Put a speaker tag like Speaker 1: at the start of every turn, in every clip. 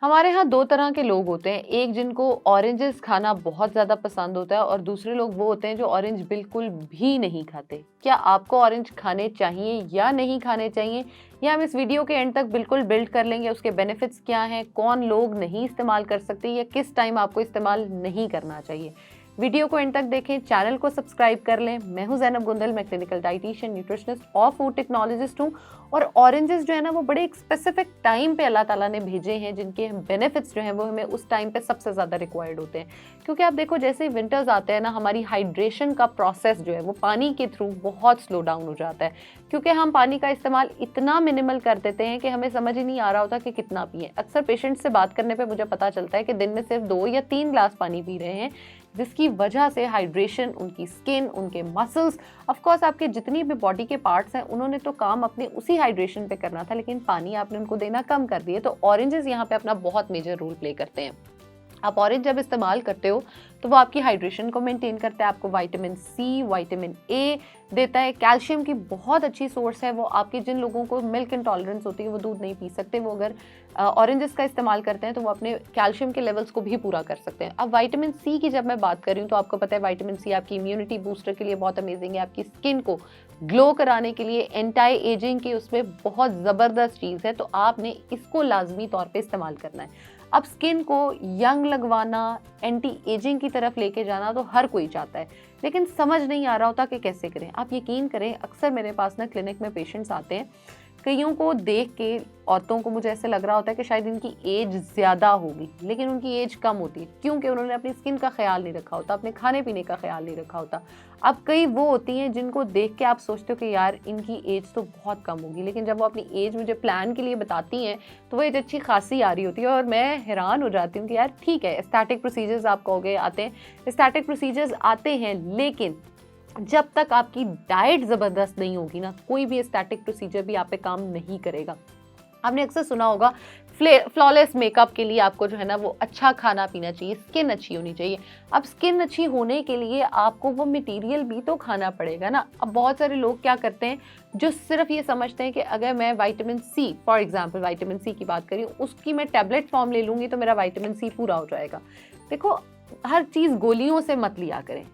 Speaker 1: हमारे यहाँ 2 तरह के लोग होते हैं, एक जिनको ऑरेंजेस खाना बहुत ज़्यादा पसंद होता है और दूसरे लोग वो होते हैं जो ऑरेंज बिल्कुल भी नहीं खाते। क्या आपको ऑरेंज खाने चाहिए या नहीं खाने चाहिए? ये हम इस वीडियो के एंड तक बिल्कुल बिल्ड कर लेंगे, उसके बेनिफिट्स क्या हैं, कौन लोग नहीं इस्तेमाल कर सकते या किस टाइम आपको इस्तेमाल नहीं करना चाहिए। वीडियो को एंड तक देखें, चैनल को सब्सक्राइब कर लें। मैं हूं ज़ैनब गुंदल, मैं क्लिनिकल डाइटिशियन, न्यूट्रिशनिस्ट और फूड टेक्नोलॉजिस्ट हूं। और ऑरेंजेस जो है ना वो बड़े एक स्पेसिफिक टाइम पे अल्लाह ताला ने भेजे हैं, जिनके बेनिफिट्स जो हैं वो हमें उस टाइम पे सबसे ज़्यादा रिक्वायर्ड होते हैं। क्योंकि आप देखो, जैसे ही विंटर्स आते हैं ना, हमारी हाइड्रेशन का प्रोसेस जो है वो पानी के थ्रू बहुत स्लो डाउन हो जाता है, क्योंकि हम पानी का इस्तेमाल इतना मिनिमल कर देते हैं कि हमें समझ ही नहीं आ रहा होता कि कितना पिए। अक्सर पेशेंट से बात करने पे मुझे पता चलता है कि दिन में सिर्फ 2 या 3 ग्लास पानी पी रहे हैं, जिसकी वजह से हाइड्रेशन, उनकी स्किन, उनके मसल्स, ऑफ कोर्स आपके जितनी भी बॉडी के पार्ट्स हैं, उन्होंने तो काम अपने उसी हाइड्रेशन पे करना था, लेकिन पानी आपने उनको देना कम कर दिया। तो ऑरेंजेस यहाँ पे अपना बहुत मेजर रोल प्ले करते हैं। आप ऑरेंज जब इस्तेमाल करते हो तो वो आपकी हाइड्रेशन को मेंटेन करता है, आपको विटामिन सी, विटामिन ए देता है, कैल्शियम की बहुत अच्छी सोर्स है वो। आपके जिन लोगों को मिल्क इंटॉलरेंस होती है, वो दूध नहीं पी सकते, वो अगर ऑरेंजेस का इस्तेमाल करते हैं तो वो अपने कैल्शियम के लेवल्स को भी पूरा कर सकते हैं। अब विटामिन सी की जब मैं बात कर रही हूँ तो आपको पता है विटामिन सी आपकी इम्यूनिटी बूस्टर के लिए बहुत अमेजिंग है, आपकी स्किन को ग्लो कराने के लिए, एंटी एजिंग की उसमें बहुत ज़बरदस्त चीज़ है, तो आपने इसको लाजमी तौर पर इस्तेमाल करना है। अब स्किन को यंग लगवाना, एंटी एजिंग की तरफ लेके जाना तो हर कोई चाहता है, लेकिन समझ नहीं आ रहा होता कि कैसे करें। आप यकीन करें, अक्सर मेरे पास ना क्लिनिक में पेशेंट्स आते हैं, कईयों को देख के औरतों को मुझे ऐसे लग रहा होता है कि शायद इनकी एज ज़्यादा होगी, लेकिन उनकी एज कम होती है, क्योंकि उन्होंने अपनी स्किन का ख्याल नहीं रखा होता, अपने खाने पीने का ख्याल नहीं रखा होता। अब कई वो होती हैं जिनको देख के आप सोचते हो कि यार इनकी एज तो बहुत कम होगी, लेकिन जब वो अपनी एज मुझे प्लान के लिए बताती हैं तो वो एज अच्छी खासी आ रही होती है, और मैं हैरान हो जाती हूँ कि यार ठीक है, एस्थेटिक प्रोसीजर्स आप कहोगे आते हैं, एस्थेटिक प्रोसीजर्स आते हैं, लेकिन जब तक आपकी डाइट ज़बरदस्त नहीं होगी ना, कोई भी एस्थेटिक प्रोसीजर भी आप पे काम नहीं करेगा। आपने अक्सर सुना होगा फ्लॉलेस मेकअप के लिए आपको जो है ना वो अच्छा खाना पीना चाहिए, स्किन अच्छी होनी चाहिए। अब स्किन अच्छी होने के लिए आपको वो मटेरियल भी तो खाना पड़ेगा ना। अब बहुत सारे लोग क्या करते हैं, जो सिर्फ ये समझते हैं कि अगर मैं vitamin C, for example vitamin C की बात करी, उसकी मैं टैबलेट फॉर्म ले लूँगी तो मेरा विटामिन सी पूरा हो जाएगा। देखो, हर चीज़ गोलियों से मत लिया करें।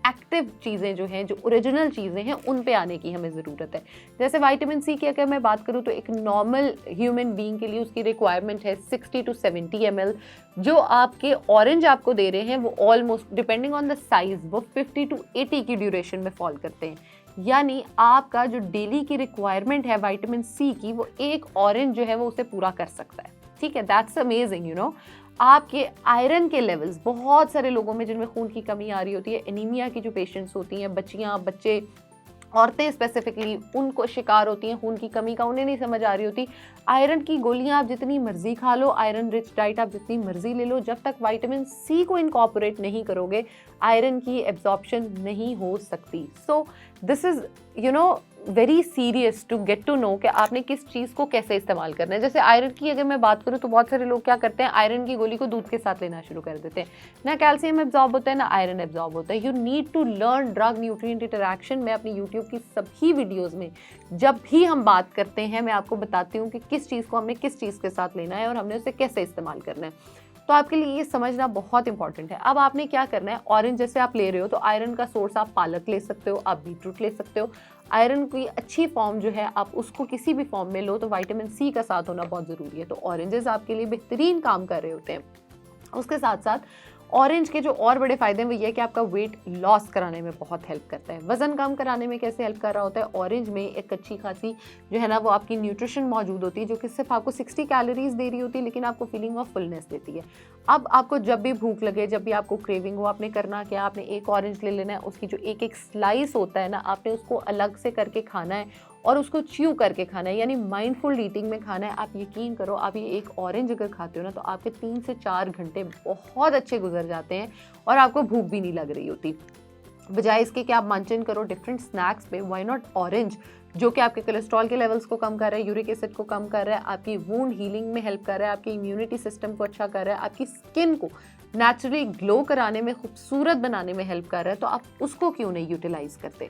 Speaker 1: एक्टिव चीज़ें जो हैं, जो ओरिजिनल चीज़ें हैं, उन पे आने की हमें ज़रूरत है। जैसे विटामिन सी की अगर मैं बात करूँ तो एक नॉर्मल ह्यूमन बीइंग के लिए उसकी रिक्वायरमेंट है 60 to 70 ml। जो आपके ऑरेंज आपको दे रहे हैं वो almost, depending on the size, वो 50 to 80 की ड्यूरेशन में फॉल करते हैं। यानी आपका जो डेली की रिक्वायरमेंट है विटामिन सी की, वो एक ऑरेंज जो है वो उसे पूरा कर सकता है। ठीक है, दैट्स अमेजिंग, यू नो। आपके आयरन के लेवल्स, बहुत सारे लोगों में जिनमें खून की कमी आ रही होती है, एनीमिया की जो पेशेंट्स होती हैं, बच्चियां, बच्चे, औरतें स्पेसिफिकली उनको शिकार होती हैं खून की कमी का, उन्हें नहीं समझ आ रही होती। आयरन की गोलियां आप जितनी मर्जी खा लो, आयरन रिच डाइट आप जितनी मर्जी ले लो, जब तक विटामिन सी को इनकॉर्पोरेट नहीं करोगे, आयरन की एब्जॉर्प्शन नहीं हो सकती। So this is, you know, very serious to get to know कि आपने किस चीज़ को कैसे इस्तेमाल करना है। जैसे आयरन की अगर मैं बात करूँ तो बहुत सारे लोग क्या करते हैं, आयरन की गोली को दूध के साथ लेना शुरू कर देते हैं। ना कैल्शियम एब्जॉर्ब होता है, ना आयरन एब्जॉर्ब होता है। You need to learn drug nutrient interaction. मैं अपनी यूट्यूब की सभी वीडियोज़ में जब भी हम बात करते हैं, मैं आपको बताती हूँ कि किस चीज़ को हमने किस चीज़ के साथ लेना है और हमने उसे कैसे इस्तेमाल करना है। तो आपके लिए ये समझना बहुत इंपॉर्टेंट है। अब आपने क्या करना है, ऑरेंज जैसे आप ले रहे हो तो आयरन का सोर्स आप पालक ले सकते हो, आप बीटरूट ले सकते हो। आयरन की अच्छी फॉर्म जो है आप उसको किसी भी फॉर्म में लो, तो विटामिन सी का साथ होना बहुत ज़रूरी है। तो ऑरेंजेस आपके लिए बेहतरीन काम कर रहे होते हैं। उसके साथ साथ ऑरेंज के जो और बड़े फायदे हैं वो ये है कि आपका वेट लॉस कराने में बहुत हेल्प करता है। वजन कम कराने में कैसे हेल्प कर रहा होता है, ऑरेंज में एक अच्छी खासी जो है ना वो आपकी न्यूट्रिशन मौजूद होती है, जो कि सिर्फ आपको 60 कैलोरीज दे रही होती है, लेकिन आपको फीलिंग ऑफ फुलनेस देती है। अब आपको जब भी भूख लगे, जब भी आपको क्रेविंग हो, आपने करना क्या, आपने एक ऑरेंज ले लेना है, उसकी जो एक एक स्लाइस होता है ना, आपने उसको अलग से करके खाना है और उसको च्यू करके खाना है, यानी माइंडफुल ईटिंग में खाना है। आप यकीन करो, आप ये एक ऑरेंज अगर खाते हो ना तो आपके 3 से 4 घंटे बहुत अच्छे गुजर जाते हैं और आपको भूख भी नहीं लग रही होती। बजाय इसके कि आप मंचन करो डिफरेंट स्नैक्स पे, व्हाई नॉट ऑरेंज, जो कि आपके कोलेस्ट्रॉल के लेवल्स को कम कर रहा है, यूरिक एसिड को कम कर रहा है, आपकी वुंड हीलिंग में हेल्प कर रहा है, आपकी इम्यूनिटी सिस्टम को अच्छा कर रहा है, आपकी स्किन को नेचुरली ग्लो कराने में, खूबसूरत बनाने में हेल्प कर रहा है, तो आप उसको क्यों नहीं यूटिलाइज करते।